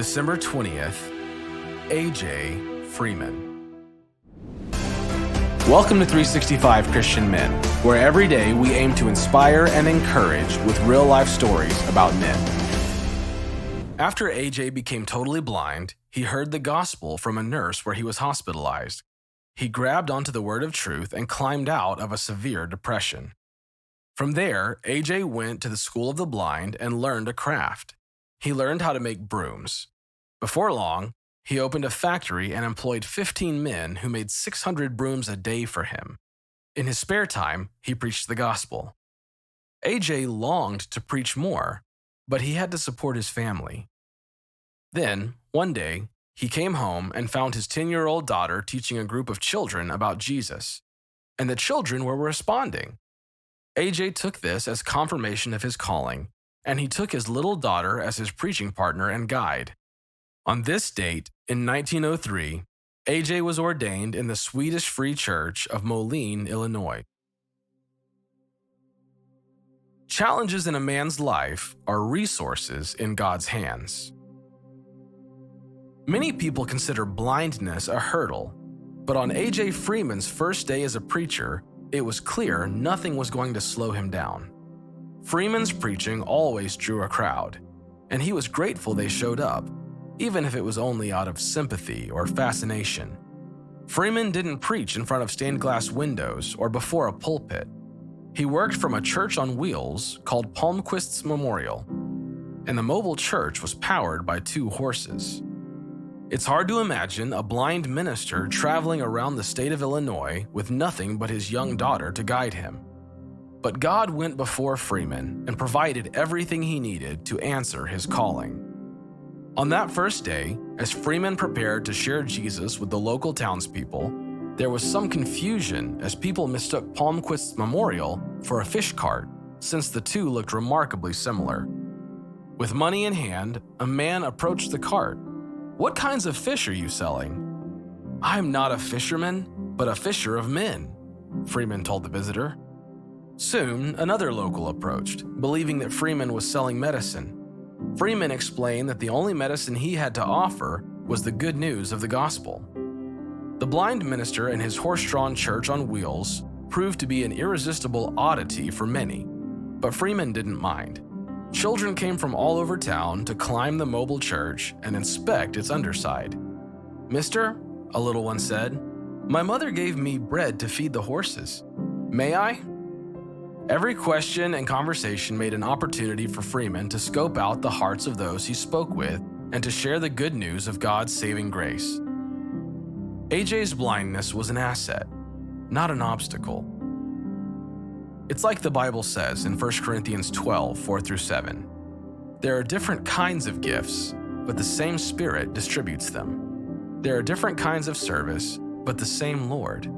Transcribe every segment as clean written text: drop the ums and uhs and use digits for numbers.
December 20th, AJ Freeman. Welcome to 365 Christian Men, where every day we aim to inspire and encourage with real-life stories about men. After AJ became totally blind, he heard the gospel from a nurse where he was hospitalized. He grabbed onto the word of truth and climbed out of a severe depression. From there, AJ went to the School of the Blind and learned a craft. He learned how to make brooms. Before long, he opened a factory and employed 15 men who made 600 brooms a day for him. In his spare time, he preached the gospel. AJ longed to preach more, but he had to support his family. Then, one day, he came home and found his 10-year-old daughter teaching a group of children about Jesus, and the children were responding. AJ took this as confirmation of his calling, and he took his little daughter as his preaching partner and guide. On this date, in 1903, AJ was ordained in the Swedish Free Church of Moline, Illinois. Challenges in a man's life are resources in God's hands. Many people consider blindness a hurdle, but on AJ Freeman's first day as a preacher, it was clear nothing was going to slow him down. Freeman's preaching always drew a crowd, and he was grateful they showed up, even if it was only out of sympathy or fascination. Freeman didn't preach in front of stained glass windows or before a pulpit. He worked from a church on wheels called Palmquist's Memorial, and the mobile church was powered by 2 horses. It's hard to imagine a blind minister traveling around the state of Illinois with nothing but his young daughter to guide him. But God went before Freeman and provided everything he needed to answer his calling. On that first day, as Freeman prepared to share Jesus with the local townspeople, there was some confusion as people mistook Palmquist's Memorial for a fish cart, since the two looked remarkably similar. With money in hand, a man approached the cart. "What kinds of fish are you selling?" "I'm not a fisherman, but a fisher of men," Freeman told the visitor. Soon, another local approached, believing that Freeman was selling medicine. Freeman explained that the only medicine he had to offer was the good news of the gospel. The blind minister and his horse-drawn church on wheels proved to be an irresistible oddity for many, but Freeman didn't mind. Children came from all over town to climb the mobile church and inspect its underside. "Mister," a little one said, "my mother gave me bread to feed the horses. May I?" Every question and conversation made an opportunity for Freeman to scope out the hearts of those he spoke with and to share the good news of God's saving grace. AJ's blindness was an asset, not an obstacle. It's like the Bible says in 1 Corinthians 12, 4-7. There are different kinds of gifts, but the same Spirit distributes them. There are different kinds of service, but the same Lord.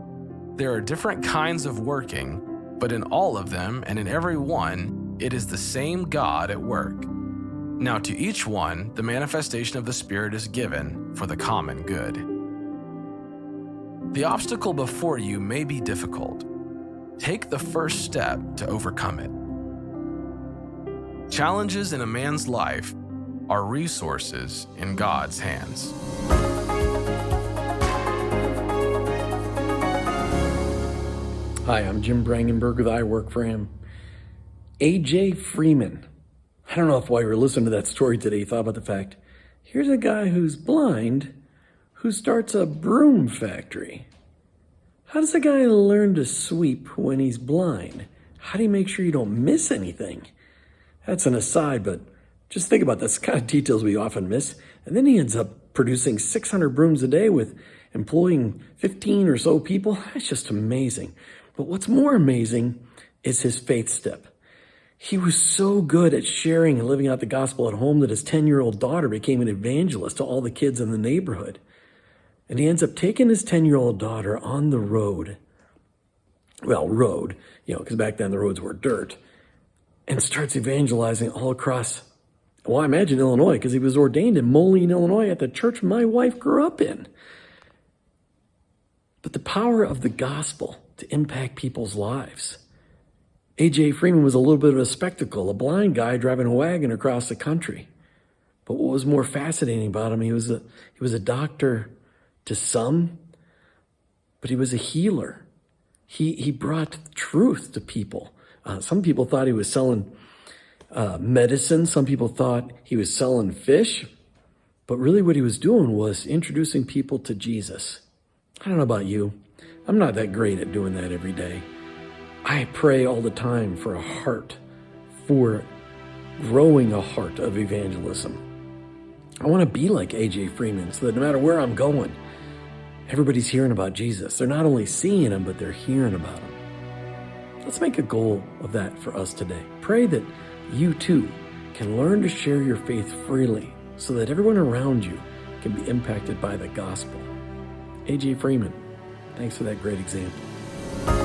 There are different kinds of working, but in all of them and in every one, it is the same God at work. Now to each one, the manifestation of the Spirit is given for the common good. The obstacle before you may be difficult. Take the first step to overcome it. Challenges in a man's life are resources in God's hands. Hi, I'm Jim Brangenberg with I Work for Him. AJ Freeman. I don't know if while you were listening to that story today, you thought about the fact, here's a guy who's blind who starts a broom factory. How does a guy learn to sweep when he's blind? How do you make sure you don't miss anything? That's an aside, but just think about this kind of details we often miss. And then he ends up producing 600 brooms a day with employing 15 or so people. That's just amazing. But what's more amazing is his faith step. He was so good at sharing and living out the gospel at home that his 10-year-old daughter became an evangelist to all the kids in the neighborhood. And he ends up taking his 10-year-old daughter on the road. Well, road, because back then the roads were dirt. And starts evangelizing all across, I imagine Illinois, because he was ordained in Moline, Illinois at the church my wife grew up in. But the power of the gospel to impact people's lives. AJ Freeman was a little bit of a spectacle, a blind guy driving a wagon across the country. But what was more fascinating about him, he was a doctor to some, but he was a healer. He brought truth to people. Some people thought he was selling medicine. Some people thought he was selling fish. But really what he was doing was introducing people to Jesus. I don't know about you. I'm not that great at doing that every day. I pray all the time for a heart, for growing a heart of evangelism. I want to be like AJ Freeman so that no matter where I'm going, everybody's hearing about Jesus. They're not only seeing him, but they're hearing about him. Let's make a goal of that for us today. Pray that you too can learn to share your faith freely so that everyone around you can be impacted by the gospel. AJ Freeman, thanks for that great example.